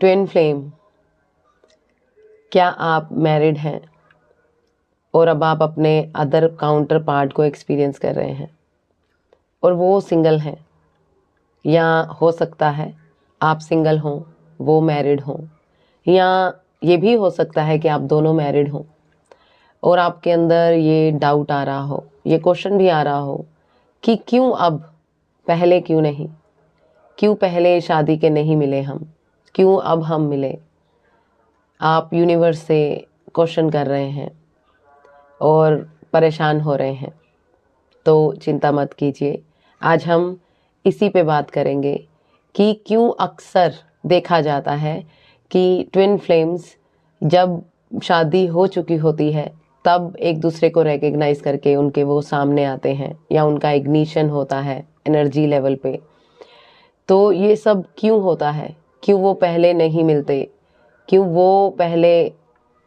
Twin flame, क्या आप married हैं और अब आप अपने अदर काउंटर पार्ट को एक्सपीरियंस कर रहे हैं और वो सिंगल हैं, या हो सकता है आप सिंगल हों वो मैरिड हों, या ये भी हो सकता है कि आप दोनों मैरिड हों और आपके अंदर ये डाउट आ रहा हो, ये क्वेश्चन भी आ रहा हो कि क्यों अब, पहले क्यों नहीं, क्यों पहले शादी के नहीं मिले हम, क्यों अब हम मिले। आप यूनिवर्स से क्वेश्चन कर रहे हैं और परेशान हो रहे हैं, तो चिंता मत कीजिए। आज हम इसी पे बात करेंगे कि क्यों अक्सर देखा जाता है कि ट्विन फ्लेम्स जब शादी हो चुकी होती है तब एक दूसरे को रिकग्नाइज करके उनके वो सामने आते हैं या उनका इग्निशन होता है एनर्जी लेवल पे। तो ये सब क्यों होता है, क्यों वो पहले नहीं मिलते, क्यों वो पहले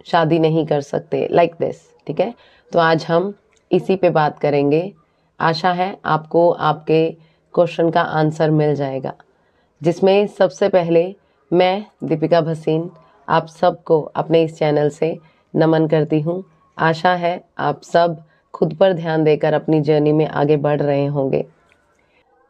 शादी नहीं कर सकते, लाइक दिस। ठीक है, तो आज हम इसी पे बात करेंगे। आशा है आपको आपके क्वेश्चन का आंसर मिल जाएगा, जिसमें सबसे पहले मैं दीपिका भसीन आप सबको अपने इस चैनल से नमन करती हूँ। आशा है आप सब खुद पर ध्यान देकर अपनी जर्नी में आगे बढ़ रहे होंगे।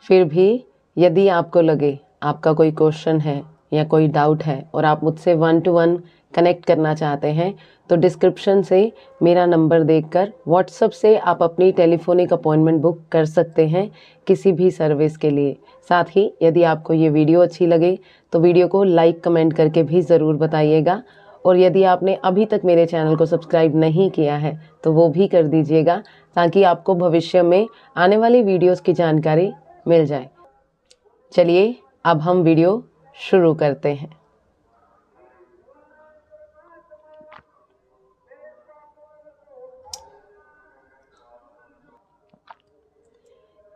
फिर भी यदि आपको लगे आपका कोई क्वेश्चन है या कोई डाउट है और आप मुझसे 1-to-1 कनेक्ट करना चाहते हैं, तो डिस्क्रिप्शन से मेरा नंबर देखकर व्हाट्सएप से आप अपनी टेलीफोनिक अपॉइंटमेंट बुक कर सकते हैं किसी भी सर्विस के लिए। साथ ही यदि आपको ये वीडियो अच्छी लगे तो वीडियो को लाइक कमेंट करके भी ज़रूर बताइएगा, और यदि आपने अभी तक मेरे चैनल को सब्सक्राइब नहीं किया है तो वो भी कर दीजिएगा, ताकि आपको भविष्य में आने वाली वीडियोज़ की जानकारी मिल जाए। चलिए अब हम वीडियो शुरू करते हैं।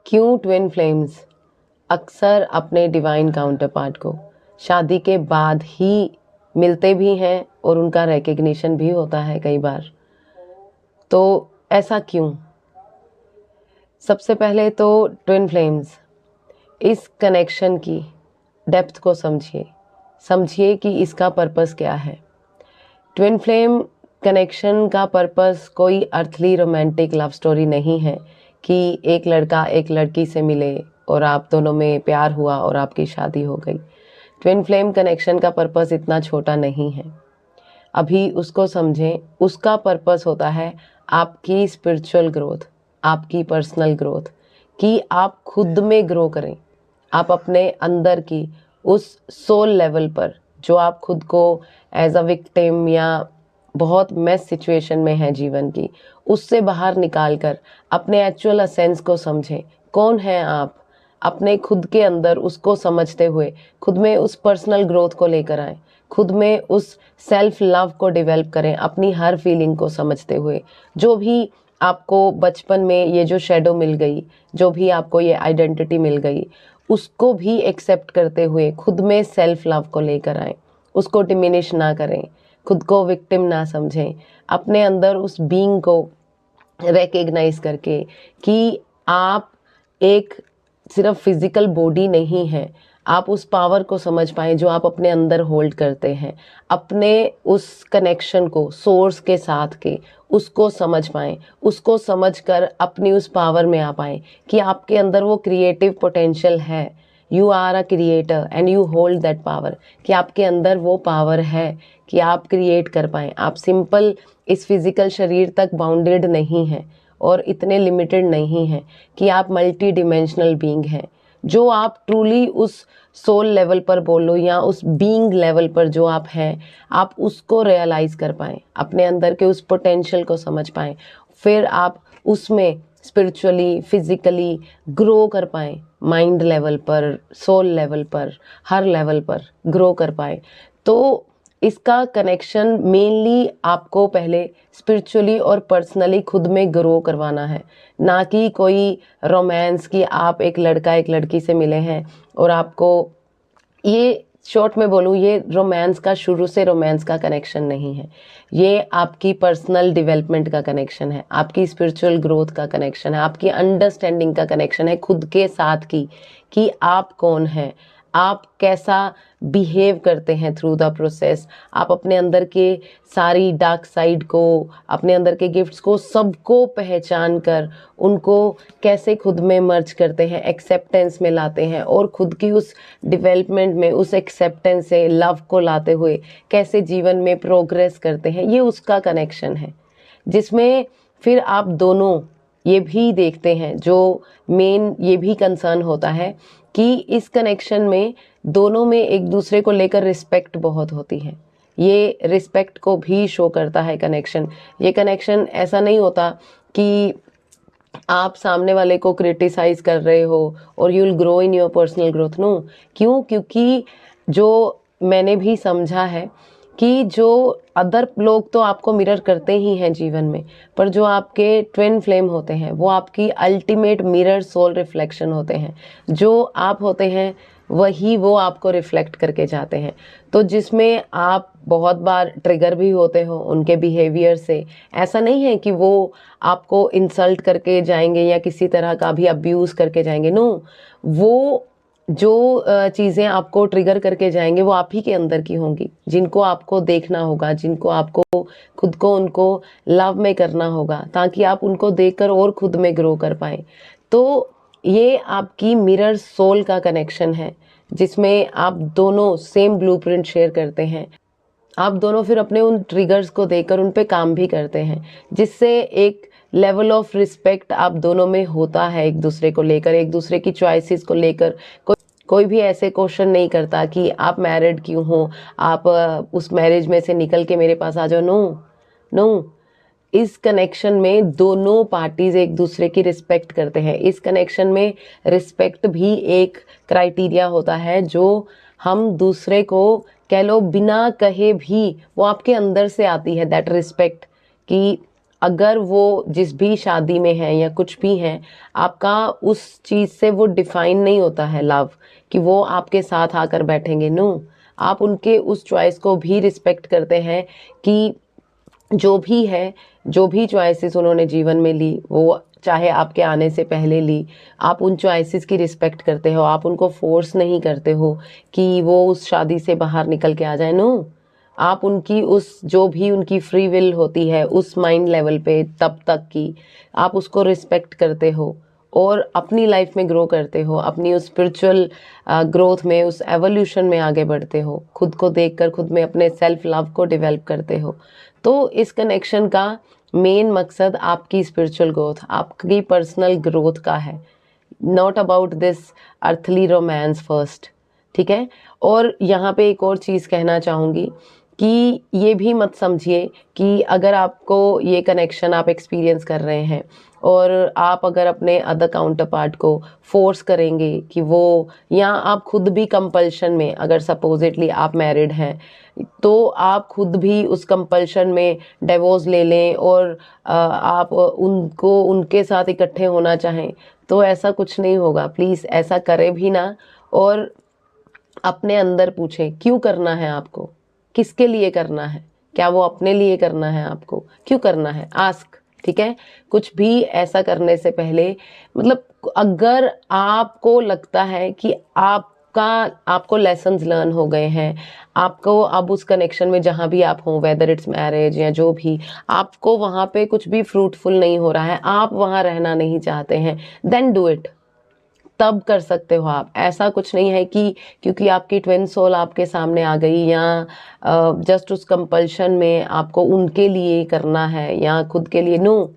क्यों ट्विन फ्लेम्स अक्सर अपने डिवाइन काउंटर पार्ट को शादी के बाद ही मिलते भी हैं और उनका रिकग्निशन भी होता है कई बार। तो ऐसा क्यों? सबसे पहले तो ट्विन फ्लेम्स, इस कनेक्शन की डेप्थ को समझिए कि इसका पर्पस क्या है। ट्विन फ्लेम कनेक्शन का पर्पस कोई अर्थली रोमांटिक लव स्टोरी नहीं है कि एक लड़का एक लड़की से मिले और आप दोनों में प्यार हुआ और आपकी शादी हो गई। ट्विन फ्लेम कनेक्शन का पर्पस इतना छोटा नहीं है, अभी उसको समझें। उसका पर्पस होता है आपकी स्पिरिचुअल ग्रोथ, आपकी पर्सनल ग्रोथ, कि आप खुद में ग्रो करें। आप अपने अंदर की उस सोल लेवल पर जो आप खुद को एज अ विक्टिम या बहुत मेस सिचुएशन में है जीवन की, उससे बाहर निकाल कर अपने एक्चुअल एसेंस को समझें। कौन है आप, अपने खुद के अंदर उसको समझते हुए खुद में उस पर्सनल ग्रोथ को लेकर आएँ, खुद में उस सेल्फ लव को डेवलप करें, अपनी हर फीलिंग को समझते हुए। जो भी आपको बचपन में ये जो शेडो मिल गई, जो भी आपको ये आइडेंटिटी मिल गई, उसको भी एक्सेप्ट करते हुए खुद में सेल्फ लव को लेकर आएँ, उसको डिमिनिश ना करें, खुद को विक्टिम ना समझें। अपने अंदर उस बीइंग को रिकग्नाइज करके कि आप एक सिर्फ फिजिकल बॉडी नहीं है, आप उस पावर को समझ पाएं जो आप अपने अंदर होल्ड करते हैं। अपने उस कनेक्शन को सोर्स के साथ के उसको समझ पाएं, उसको समझकर अपनी उस पावर में आ पाएं कि आपके अंदर वो क्रिएटिव पोटेंशियल है। You are a creator and you hold that power, कि आपके अंदर वो पावर है कि आप क्रिएट कर पाएं। आप सिंपल इस फिजिकल शरीर तक बाउंडेड नहीं हैं और इतने लिमिटेड नहीं हैं कि आप मल्टी डिमेंशनल बीइंग हैं। जो आप ट्रूली उस सोल लेवल पर बोलो या उस बीइंग लेवल पर जो आप हैं, आप उसको रियलाइज कर पाएं, अपने अंदर के उस पोटेंशियल को समझ पाएं, फिर आप उसमें स्पिरिचुअली फिजिकली ग्रो कर पाएं। माइंड लेवल पर, सोल लेवल पर, हर लेवल पर ग्रो कर पाएं। तो इसका कनेक्शन मेनली आपको पहले स्पिरिचुअली और पर्सनली खुद में ग्रो करवाना है, ना कि कोई रोमांस की आप एक लड़का एक लड़की से मिले हैं और आपको, ये शॉर्ट में बोलूँ, ये रोमांस का शुरू से रोमांस का कनेक्शन नहीं है। ये आपकी पर्सनल डेवलपमेंट का कनेक्शन है, आपकी स्पिरिचुअल ग्रोथ का कनेक्शन है, आपकी अंडरस्टैंडिंग का कनेक्शन है खुद के साथ की, कि आप कौन हैं, आप कैसा बिहेव करते हैं थ्रू द प्रोसेस, आप अपने अंदर के सारी डार्क साइड को, अपने अंदर के गिफ्ट्स को, सबको पहचान कर उनको कैसे खुद में मर्ज करते हैं, एक्सेप्टेंस में लाते हैं, और खुद की उस डेवलपमेंट में उस एक्सेप्टेंस से लव को लाते हुए कैसे जीवन में प्रोग्रेस करते हैं, ये उसका कनेक्शन है। जिसमें फिर आप दोनों ये भी देखते हैं, जो मेन ये भी कंसर्न होता है कि इस कनेक्शन में दोनों में एक दूसरे को लेकर रिस्पेक्ट बहुत होती है। ये रिस्पेक्ट को भी शो करता है कनेक्शन। ये कनेक्शन ऐसा नहीं होता कि आप सामने वाले को क्रिटिसाइज कर रहे हो और you will grow in your personal growth. No, क्यों? क्योंकि जो मैंने भी समझा है कि जो अदर लोग तो आपको मिरर करते ही हैं जीवन में, पर जो आपके ट्विन फ्लेम होते हैं वो आपकी अल्टीमेट मिरर सोल रिफ्लेक्शन होते हैं। जो आप होते हैं वही वो आपको रिफ्लेक्ट करके जाते हैं। तो जिसमें आप बहुत बार ट्रिगर भी होते हो उनके बिहेवियर से। ऐसा नहीं है कि वो आपको इंसल्ट करके जाएंगे या किसी तरह का भी अब्यूज करके जाएंगे। नो, वो जो चीज़ें आपको ट्रिगर करके जाएंगे वो आप ही के अंदर की होंगी, जिनको आपको देखना होगा, जिनको आपको खुद को उनको लव में करना होगा, ताकि आप उनको देखकर और खुद में ग्रो कर पाए। तो ये आपकी मिरर सोल का कनेक्शन है, जिसमें आप दोनों सेम ब्लूप्रिंट शेयर करते हैं। आप दोनों फिर अपने उन ट्रिगर्स को देखकर उन पे काम भी करते हैं, जिससे एक लेवल ऑफ रिस्पेक्ट आप दोनों में होता है एक दूसरे को लेकर, एक दूसरे की चॉइसेस को लेकर। कोई भी ऐसे क्वेश्चन नहीं करता कि आप मैरिड क्यों हो, आप उस मैरिज में से निकल के मेरे पास आ जाओ। नो नो, इस कनेक्शन में दोनों पार्टीज एक दूसरे की रिस्पेक्ट करते हैं। इस कनेक्शन में रिस्पेक्ट भी एक क्राइटेरिया होता है, जो हम दूसरे को कह लो बिना कहे भी वो आपके अंदर से आती है, दैट रिस्पेक्ट। कि अगर वो जिस भी शादी में है या कुछ भी है, आपका उस चीज़ से वो डिफाइन नहीं होता है लव, कि वो आपके साथ आकर बैठेंगे। नो, आप उनके उस चॉइस को भी रिस्पेक्ट करते हैं कि जो भी है, जो भी चॉइसेस उन्होंने जीवन में ली, वो चाहे आपके आने से पहले ली, आप उन चॉइसेस की रिस्पेक्ट करते हो। आप उनको फोर्स नहीं करते हो कि वो उस शादी से बाहर निकल के आ जाए। नो, आप उनकी उस जो भी उनकी फ्री विल होती है उस माइंड लेवल पे तब तक की आप उसको रिस्पेक्ट करते हो और अपनी लाइफ में ग्रो करते हो, अपनी उस स्पिरिचुअल ग्रोथ में, उस एवोल्यूशन में आगे बढ़ते हो, खुद को देखकर खुद में अपने सेल्फ लव को डेवलप करते हो। तो इस कनेक्शन का मेन मकसद आपकी स्पिरिचुअल ग्रोथ, आपकी पर्सनल ग्रोथ का है, not about this earthly romance first. ठीक है? और यहाँ पे एक और चीज़ कहना चाहूँगी कि ये भी मत समझिए कि अगर आपको ये कनेक्शन आप एक्सपीरियंस कर रहे हैं और आप अगर अपने अदर काउंटर पार्ट को फोर्स करेंगे कि वो, या आप खुद भी कंपल्शन में, अगर सपोजिटली आप मैरिड हैं तो आप खुद भी उस कंपल्शन में डिवोर्स ले लें और आप उनको उनके साथ इकट्ठे होना चाहें, तो ऐसा कुछ नहीं होगा। प्लीज़ ऐसा करें भी ना। और अपने अंदर पूछें क्यों करना है आपको, किसके लिए करना है, क्या वो अपने लिए करना है, आपको क्यों करना है, आस्क। ठीक है? कुछ भी ऐसा करने से पहले, मतलब अगर आपको लगता है कि आपको लेसन्स लर्न हो गए हैं, आपको अब उस कनेक्शन में जहाँ भी आप हो, वेदर इट्स मैरिज या जो भी, आपको वहाँ पे कुछ भी फ्रूटफुल नहीं हो रहा है, आप वहाँ रहना नहीं चाहते हैं, देन डू इट। तब कर सकते हो आप। ऐसा कुछ नहीं है कि क्योंकि आपकी ट्विन सोल आपके सामने आ गई या जस्ट उस कंपल्शन में आपको उनके लिए करना है या खुद के लिए। नो,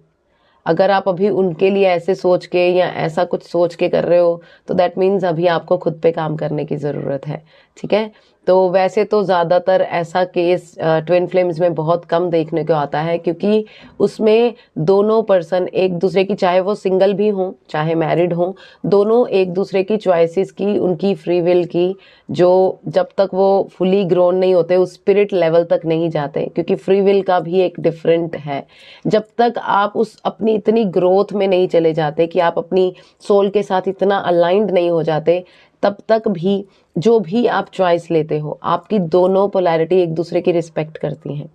अगर आप अभी उनके लिए ऐसे सोच के या ऐसा कुछ सोच के कर रहे हो तो दैट मीन्स अभी आपको खुद पे काम करने की ज़रूरत है। ठीक है? तो वैसे तो ज़्यादातर ऐसा केस ट्विन फ्लेम्स में बहुत कम देखने को आता है, क्योंकि उसमें दोनों पर्सन एक दूसरे की, चाहे वो सिंगल भी हों चाहे मैरिड हों, दोनों एक दूसरे की चॉइसेस की, उनकी फ्री विल की, जो जब तक वो फुली ग्रोन नहीं होते, उस स्पिरिट लेवल तक नहीं जाते, क्योंकि फ्री विल का भी एक डिफरेंट है। जब तक आप उस अपनी इतनी ग्रोथ में नहीं चले जाते कि आप अपनी सोल के साथ इतना अलाइंड नहीं हो जाते, तब तक भी जो भी आप चॉइस लेते हो, आपकी दोनों पोलैरिटी एक दूसरे की रिस्पेक्ट करती हैं।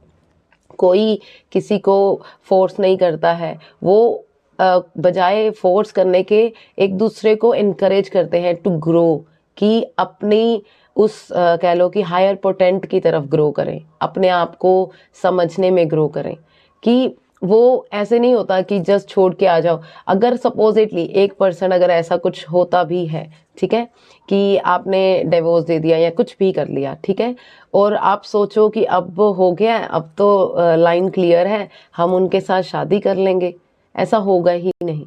कोई किसी को फोर्स नहीं करता है, वो बजाय फोर्स करने के एक दूसरे को इनकरेज करते हैं टू ग्रो, कि अपनी उस कह लो कि हायर पोटेंट की तरफ ग्रो करें, अपने आप को समझने में ग्रो करें। कि वो ऐसे नहीं होता कि जस्ट छोड़ के आ जाओ। अगर सपोजिटली 1% अगर ऐसा कुछ होता भी है, ठीक है, कि आपने डिवोर्स दे दिया या कुछ भी कर लिया, ठीक है, और आप सोचो कि अब हो गया है, अब तो लाइन क्लियर है, हम उनके साथ शादी कर लेंगे, ऐसा होगा ही नहीं,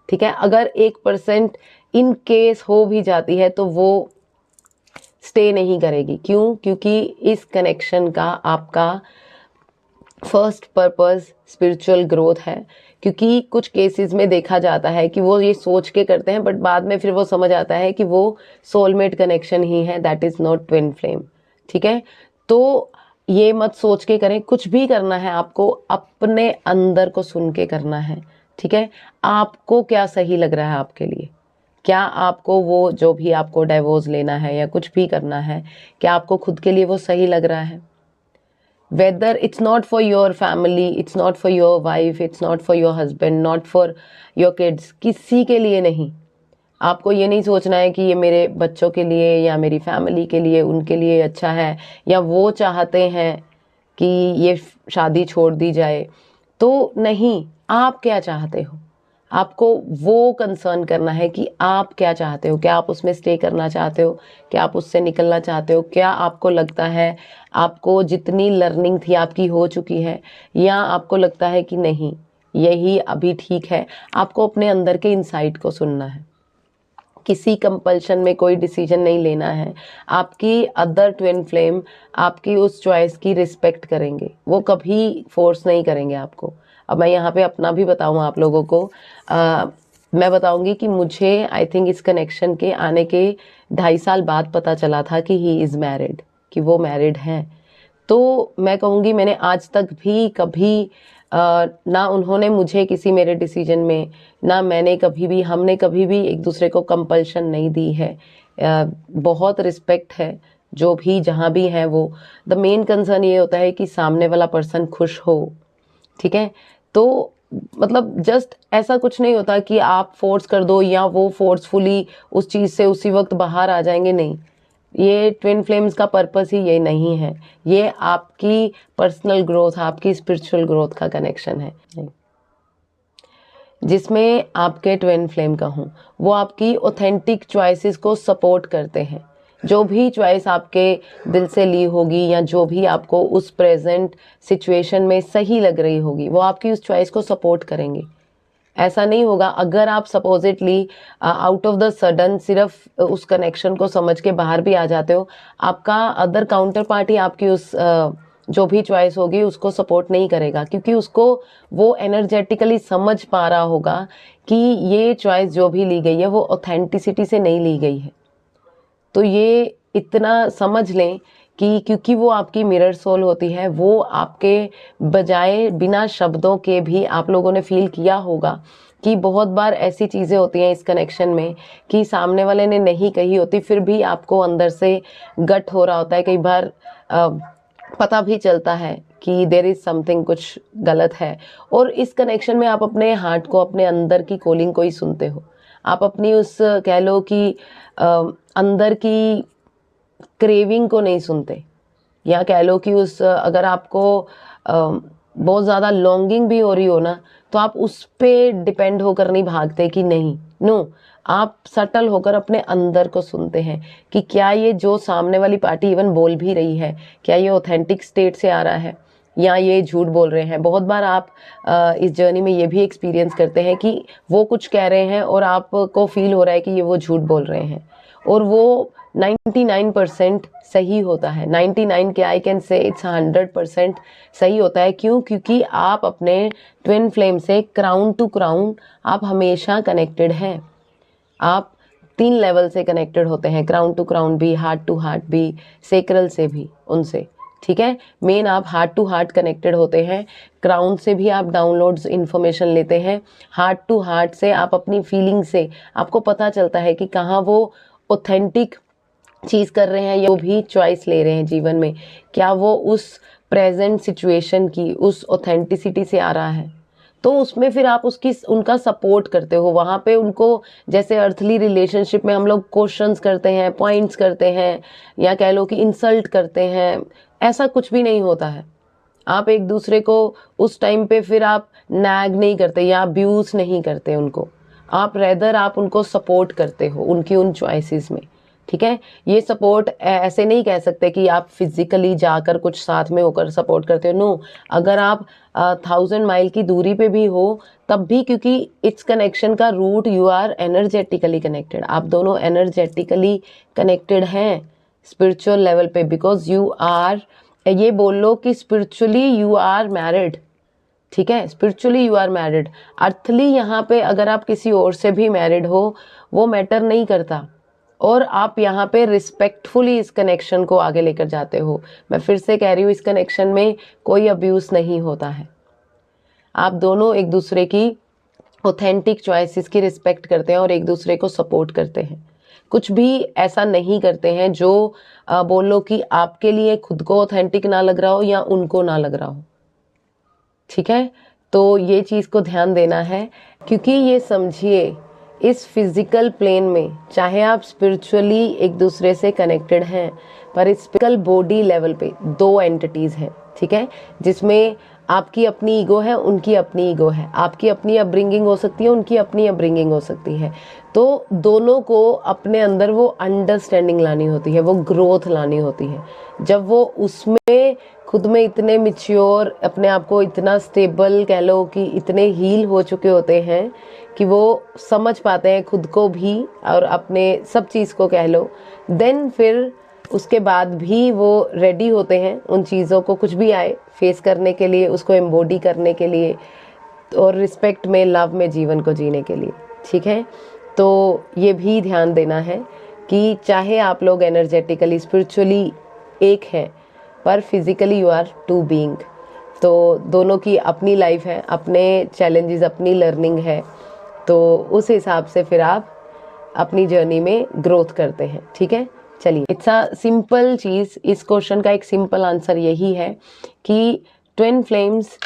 ठीक है। अगर 1% इन केस हो भी जाती है तो वो स्टे नहीं करेगी। क्यों? क्योंकि इस कनेक्शन का आपका फर्स्ट पर्पस स्पिरिचुअल ग्रोथ है। क्योंकि कुछ केसेस में देखा जाता है कि वो ये सोच के करते हैं, बट बाद में फिर वो समझ आता है कि वो सोलमेट कनेक्शन ही है, that is not twin flame, ठीक है। तो ये मत सोच के करें, कुछ भी करना है आपको अपने अंदर को सुन के करना है, ठीक है। आपको क्या सही लग रहा है आपके लिए, क्या आपको वो जो भी आपको डाइवोर्स लेना है या कुछ भी करना है, क्या आपको खुद के लिए वो सही लग रहा है। whether it's not for your family, it's not for your wife, it's not for your husband, not for your kids, किसी के लिए नहीं। आपको ये नहीं सोचना है कि ये मेरे बच्चों के लिए या मेरी फैमिली के लिए, उनके लिए अच्छा है, या वो चाहते हैं कि ये शादी छोड़ दी जाए। तो नहीं, आप क्या चाहते हो, आपको वो कंसर्न करना है कि आप क्या चाहते हो। क्या आप उसमें स्टे करना चाहते हो, क्या आप उससे निकलना चाहते हो, क्या आपको लगता है आपको जितनी लर्निंग थी आपकी हो चुकी है, या आपको लगता है कि नहीं यही अभी ठीक है। आपको अपने अंदर के इनसाइट को सुनना है, किसी कंपल्शन में कोई डिसीजन नहीं लेना है। आपकी अदर ट्विन फ्लेम आपकी उस चॉइस की रिस्पेक्ट करेंगे, वो कभी फोर्स नहीं करेंगे आपको। अब मैं यहाँ पे अपना भी बताऊँ आप लोगों को, मैं बताऊंगी कि मुझे आई थिंक इस कनेक्शन के आने के 2.5 साल बाद पता चला था कि ही इज़ मैरिड, कि वो मैरिड हैं। तो मैं कहूँगी मैंने आज तक भी कभी ना उन्होंने मुझे किसी मेरे डिसीजन में, ना मैंने कभी भी, हमने कभी भी एक दूसरे को कंपल्शन नहीं दी है। बहुत रिस्पेक्ट है जो भी जहाँ भी है वो। द मेन कंसर्न ये होता है कि सामने वाला पर्सन खुश हो, ठीक है। तो मतलब जस्ट ऐसा कुछ नहीं होता कि आप फोर्स कर दो या वो फोर्सफुली उस चीज़ से उसी वक्त बाहर आ जाएंगे, नहीं। ये ट्विन फ्लेम्स का पर्पस ही ये नहीं है। ये आपकी पर्सनल ग्रोथ, आपकी स्पिरिचुअल ग्रोथ का कनेक्शन है। जिसमें आपके ट्विन फ्लेम का हूँ, वो आपकी ऑथेंटिक चॉइसेस को सपोर्ट करते हैं। जो भी चॉइस आपके दिल से ली होगी या जो भी आपको उस प्रेजेंट सिचुएशन में सही लग रही होगी, वो आपकी उस चॉइस को सपोर्ट करेंगे। ऐसा नहीं होगा अगर आप supposedly out of the sudden सिर्फ उस कनेक्शन को समझ के बाहर भी आ जाते हो, आपका अदर काउंटर पार्टी आपकी उस जो भी चॉइस होगी उसको सपोर्ट नहीं करेगा, क्योंकि उसको वो एनर्जेटिकली समझ पा रहा होगा कि ये चॉइस जो भी ली गई है वो ऑथेंटिसिटी से नहीं ली गई है। तो ये इतना समझ लें कि क्योंकि वो आपकी मिरर सोल होती है, वो आपके बजाय बिना शब्दों के भी आप लोगों ने फील किया होगा कि बहुत बार ऐसी चीज़ें होती हैं इस कनेक्शन में कि सामने वाले ने नहीं कही होती, फिर भी आपको अंदर से गट हो रहा होता है। कई बार पता भी चलता है कि देयर इज़ समथिंग, कुछ गलत है। और इस कनेक्शन में आप अपने हार्ट को, अपने अंदर की कॉलिंग को ही सुनते हो। आप अपनी उस कह लो कि अंदर की क्रेविंग को नहीं सुनते, या कह लो कि उस अगर आपको बहुत ज़्यादा लॉन्गिंग भी हो रही हो ना, तो आप उस पे डिपेंड होकर नहीं भागते कि नहीं, नो, आप सटल होकर अपने अंदर को सुनते हैं कि क्या ये जो सामने वाली पार्टी इवन बोल भी रही है, क्या ये ऑथेंटिक स्टेट से आ रहा है या ये झूठ बोल रहे हैं। बहुत बार आप इस जर्नी में ये भी एक्सपीरियंस करते हैं कि वो कुछ कह रहे हैं और आपको फील हो रहा है कि ये वो झूठ बोल रहे हैं, और वो 99% सही होता है। 99 क्या, आई कैन से इट्स 100% सही होता है। क्यों? क्योंकि आप अपने ट्विन फ्लेम से क्राउन टू क्राउन आप हमेशा कनेक्टेड हैं। आप 3 लेवल से कनेक्टेड होते हैं, क्राउन टू क्राउन भी, हार्ट टू हार्ट भी, सेक्रल से भी, उनसे, ठीक है। मेन आप हार्ट टू हार्ट कनेक्टेड होते हैं, क्राउन से भी आप डाउनलोड्स इन्फॉर्मेशन लेते हैं, हार्ट टू हार्ट से आप अपनी फीलिंग से आपको पता चलता है कि कहाँ वो ऑथेंटिक चीज़ कर रहे हैं या वो भी चॉइस ले रहे हैं जीवन में, क्या वो उस प्रेजेंट सिचुएशन की उस ऑथेंटिसिटी से आ रहा है। तो उसमें फिर आप उनका सपोर्ट करते हो। वहाँ पे उनको, जैसे अर्थली रिलेशनशिप में हम लोग क्वेश्चंस करते हैं, पॉइंट्स करते हैं, या कह लो कि इंसल्ट करते हैं, ऐसा कुछ भी नहीं होता है। आप एक दूसरे को उस टाइम पे फिर आप नैग नहीं करते या अब्यूज नहीं करते उनको, आप रेदर आप उनको सपोर्ट करते हो उनकी उन चॉइसेस में। ठीक है, ये सपोर्ट ऐसे नहीं कह सकते कि आप फिजिकली जाकर कुछ साथ में होकर सपोर्ट करते हो, नो। अगर आप 1000 माइल की दूरी पे भी हो तब भी, क्योंकि इट्स कनेक्शन का root you are energetically connected, आप दोनों एनर्जेटिकली कनेक्टेड हैं स्पिरिचुअल लेवल पे, बिकॉज यू आर, ये बोल लो कि स्पिरिचुअली यू आर मैरिड। ठीक है, spiritually you are married. Earthly यहाँ पे अगर आप किसी और से भी मैरिड हो वो मैटर नहीं करता, और आप यहाँ पे रिस्पेक्टफुली इस कनेक्शन को आगे लेकर जाते हो। मैं फिर से कह रही हूँ, इस कनेक्शन में कोई अब्यूज नहीं होता है। आप दोनों एक दूसरे की ऑथेंटिक चॉइसेस की रिस्पेक्ट करते हैं और एक दूसरे को सपोर्ट करते हैं। कुछ भी ऐसा नहीं करते हैं जो बोलो कि आपके लिए खुद को ऑथेंटिक ना लग रहा हो या उनको ना लग रहा हो। ठीक है, तो ये चीज़ को ध्यान देना है, क्योंकि ये समझिए इस फिजिकल प्लेन में चाहे आप स्पिरिचुअली एक दूसरे से कनेक्टेड हैं, पर इस फिजिकल बॉडी लेवल पे दो एंटिटीज हैं। ठीक है, जिसमें आपकी अपनी ईगो है, उनकी अपनी ईगो है, आपकी अपनी अपब्रिंगिंग हो सकती है, उनकी अपनी अपब्रिंगिंग हो सकती है। तो दोनों को अपने अंदर वो अंडरस्टैंडिंग लानी होती है, वो ग्रोथ लानी होती है। जब वो उसमें खुद में इतने मिच्योर, अपने आप को इतना स्टेबल कह लो कि इतने हील हो चुके होते हैं कि वो समझ पाते हैं खुद को भी और अपने सब चीज़ को कह लो, देन फिर उसके बाद भी वो रेडी होते हैं उन चीज़ों को, कुछ भी आए, फेस करने के लिए, उसको एम्बॉडी करने के लिए, और रिस्पेक्ट में, लव में जीवन को जीने के लिए। ठीक है, तो ये भी ध्यान देना है कि चाहे आप लोग एनर्जेटिकली स्पिरिचुअली एक हैं, पर physically you are two being. तो दोनों की अपनी लाइफ है, अपने चैलेंजेस, अपनी लर्निंग है, तो उस हिसाब से फिर आप अपनी जर्नी में ग्रोथ करते हैं। ठीक है, चलिए, इट्स अ सिंपल चीज़। इस क्वेश्चन का एक सिंपल आंसर यही है कि ट्विन फ्लेम्स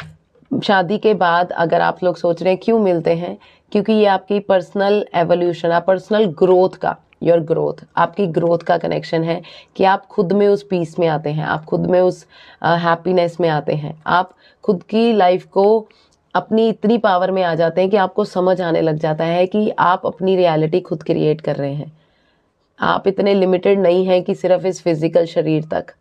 शादी के बाद, अगर आप लोग सोच रहे हैं क्यों मिलते हैं, क्योंकि ये आपकी पर्सनल एवोल्यूशन, आप पर्सनल ग्रोथ का, योर ग्रोथ, आपकी ग्रोथ का कनेक्शन है कि आप खुद में उस पीस में आते हैं, आप खुद में उस हैप्पीनेस में आते हैं, आप खुद की लाइफ को अपनी इतनी पावर में आ जाते हैं कि आपको समझ आने लग जाता है कि आप अपनी रियलिटी खुद क्रिएट कर रहे हैं। आप इतने लिमिटेड नहीं हैं कि सिर्फ इस फिजिकल शरीर तक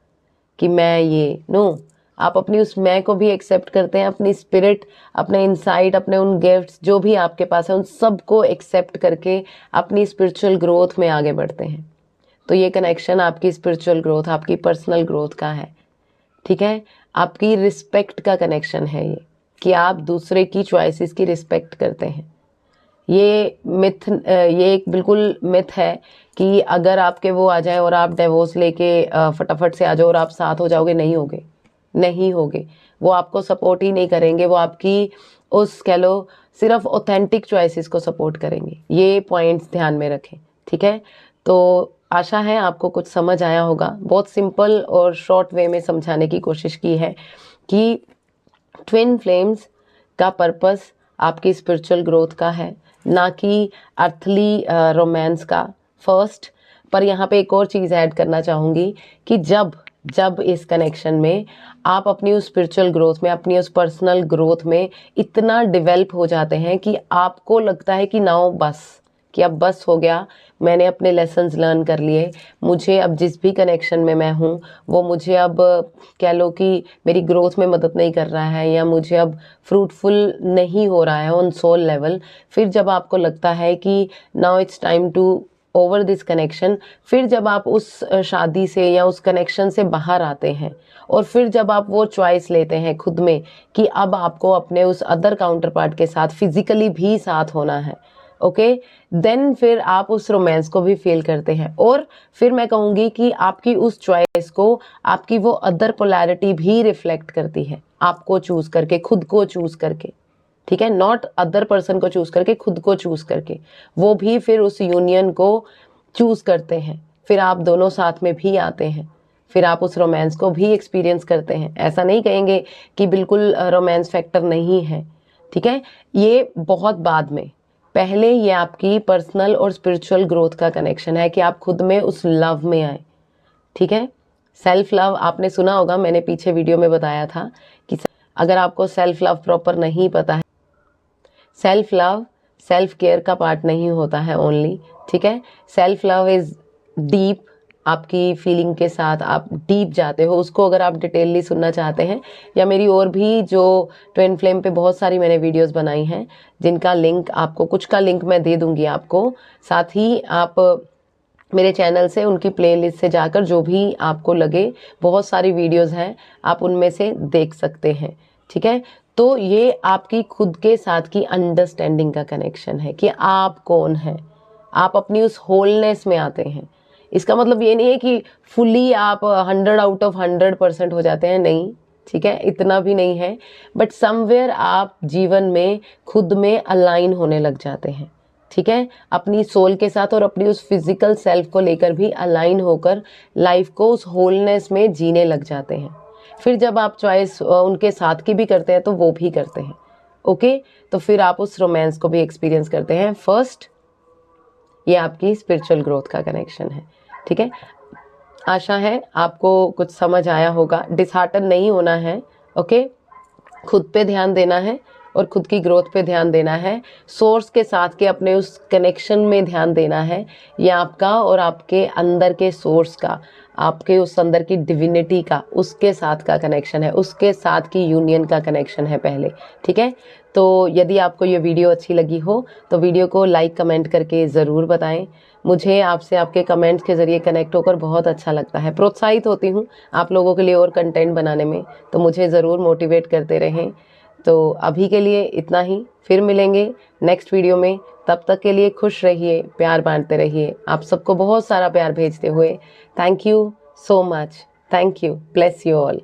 कि मैं ये, नो, आप अपनी उस मैं को भी एक्सेप्ट करते हैं, अपनी स्पिरिट, अपने इनसाइड, अपने उन गिफ्ट्स जो भी आपके पास है, उन सब को एक्सेप्ट करके अपनी स्पिरिचुअल ग्रोथ में आगे बढ़ते हैं। तो ये कनेक्शन आपकी स्पिरिचुअल ग्रोथ, आपकी पर्सनल ग्रोथ का है। ठीक है, आपकी रिस्पेक्ट का कनेक्शन है ये, कि आप दूसरे की चॉइसेस की रिस्पेक्ट करते हैं। ये मिथ, ये एक बिल्कुल मिथ है कि अगर आपके वो आ जाए और आप डिवोर्स लेके फटाफट से आ जाओ और आप साथ हो जाओगे, नहीं होगे, नहीं होगे। वो आपको सपोर्ट ही नहीं करेंगे, वो आपकी उस कह लो सिर्फ ऑथेंटिक चॉइसेस को सपोर्ट करेंगे। ये पॉइंट्स ध्यान में रखें। ठीक है, तो आशा है आपको कुछ समझ आया होगा। बहुत सिंपल और शॉर्ट वे में समझाने की कोशिश की है कि ट्विन फ्लेम्स का पर्पस आपकी स्पिरिचुअल ग्रोथ का है, ना कि अर्थली रोमांस का फर्स्ट। पर यहाँ पे एक और चीज़ ऐड करना चाहूँगी कि जब इस कनेक्शन में आप अपनी उस स्पिरिचुअल ग्रोथ में, अपनी उस पर्सनल ग्रोथ में इतना डेवलप हो जाते हैं कि आपको लगता है कि नाउ बस, कि अब बस हो गया, मैंने अपने लेसन्स लर्न कर लिए, मुझे अब जिस भी कनेक्शन में मैं हूँ वो मुझे अब कह लो कि मेरी ग्रोथ में मदद नहीं कर रहा है, या मुझे अब फ्रूटफुल नहीं हो रहा है ऑन सोल लेवल। फिर जब आपको लगता है कि now it's time to over this connection, फिर जब आप उस शादी से या उस कनेक्शन से बाहर आते हैं, और फिर जब आप वो चॉइस लेते हैं खुद में कि अब आपको अपने उस अदर काउंटर पार्ट के साथ फिजिकली भी साथ होना है, ओके, देन फिर आप उस रोमांस को भी फील करते हैं। और फिर मैं कहूँगी कि आपकी उस चॉइस को आपकी वो अदर पोलैरिटी भी रिफ्लेक्ट करती है, आपको चूज करके, खुद को चूज करके। ठीक है, नॉट अदर पर्सन को चूज करके, खुद को चूज करके वो भी फिर उस यूनियन को चूज करते हैं। फिर आप दोनों साथ में भी आते हैं, फिर आप उस रोमांस को भी एक्सपीरियंस करते हैं। ऐसा नहीं कहेंगे कि बिल्कुल रोमांस फैक्टर नहीं है, ठीक है, ये बहुत बाद में, पहले ये आपकी पर्सनल और स्पिरिचुअल ग्रोथ का कनेक्शन है कि आप खुद में उस लव में आए। ठीक है, सेल्फ लव आपने सुना होगा, मैंने पीछे वीडियो में बताया था कि अगर आपको सेल्फ लव प्रॉपर नहीं पता है, सेल्फ लव सेल्फ केयर का पार्ट नहीं होता है ओनली। ठीक है, सेल्फ लव इज डीप, आपकी फीलिंग के साथ आप डीप जाते हो। उसको अगर आप डिटेलली सुनना चाहते हैं, या मेरी और भी जो ट्विन फ्लेम पे बहुत सारी मैंने वीडियोस बनाई हैं, जिनका लिंक आपको, कुछ का लिंक मैं दे दूंगी आपको, साथ ही आप मेरे चैनल से उनकी प्लेलिस्ट से जाकर जो भी आपको लगे, बहुत सारी वीडियोस हैं, आप उनमें से देख सकते हैं। ठीक है, तो ये आपकी खुद के साथ की अंडरस्टैंडिंग का कनेक्शन है कि आप कौन हैं, आप अपनी उस होलनेस में आते हैं। इसका मतलब ये नहीं है कि फुली आप 100 आउट ऑफ 100% हो जाते हैं, नहीं, ठीक है, इतना भी नहीं है, बट समवेयर आप जीवन में खुद में अलाइन होने लग जाते हैं। ठीक है, अपनी सोल के साथ और अपनी उस फिजिकल सेल्फ को लेकर भी अलाइन होकर लाइफ को उस होलनेस में जीने लग जाते हैं। फिर जब आप चॉइस उनके साथ की भी करते हैं तो वो भी करते हैं। ओके, तो फिर आप उस रोमांस को भी एक्सपीरियंस करते हैं। फर्स्ट, ये आपकी स्पिरिचुअल ग्रोथ का कनेक्शन है। ठीक है, आशा है आपको कुछ समझ आया होगा। डिसहार्टन नहीं होना है। ओके, खुद पे ध्यान देना है और खुद की ग्रोथ पे ध्यान देना है। सोर्स के साथ के अपने उस कनेक्शन में ध्यान देना है। ये आपका और आपके अंदर के सोर्स का, आपके उस अंदर की डिविनिटी का, उसके साथ का कनेक्शन है, उसके साथ की यूनियन का कनेक्शन है पहले। ठीक है, तो यदि आपको ये वीडियो अच्छी लगी हो तो वीडियो को लाइक कमेंट करके ज़रूर बताएं। मुझे आपसे आपके कमेंट्स के ज़रिए कनेक्ट होकर बहुत अच्छा लगता है, प्रोत्साहित होती हूँ आप लोगों के लिए और कंटेंट बनाने में, तो मुझे ज़रूर मोटिवेट करते रहें। तो अभी के लिए इतना ही, फिर मिलेंगे नेक्स्ट वीडियो में। तब तक के लिए खुश रहिए, प्यार बांटते रहिए। आप सबको बहुत सारा प्यार भेजते हुए thank you so much. Thank you, bless you all.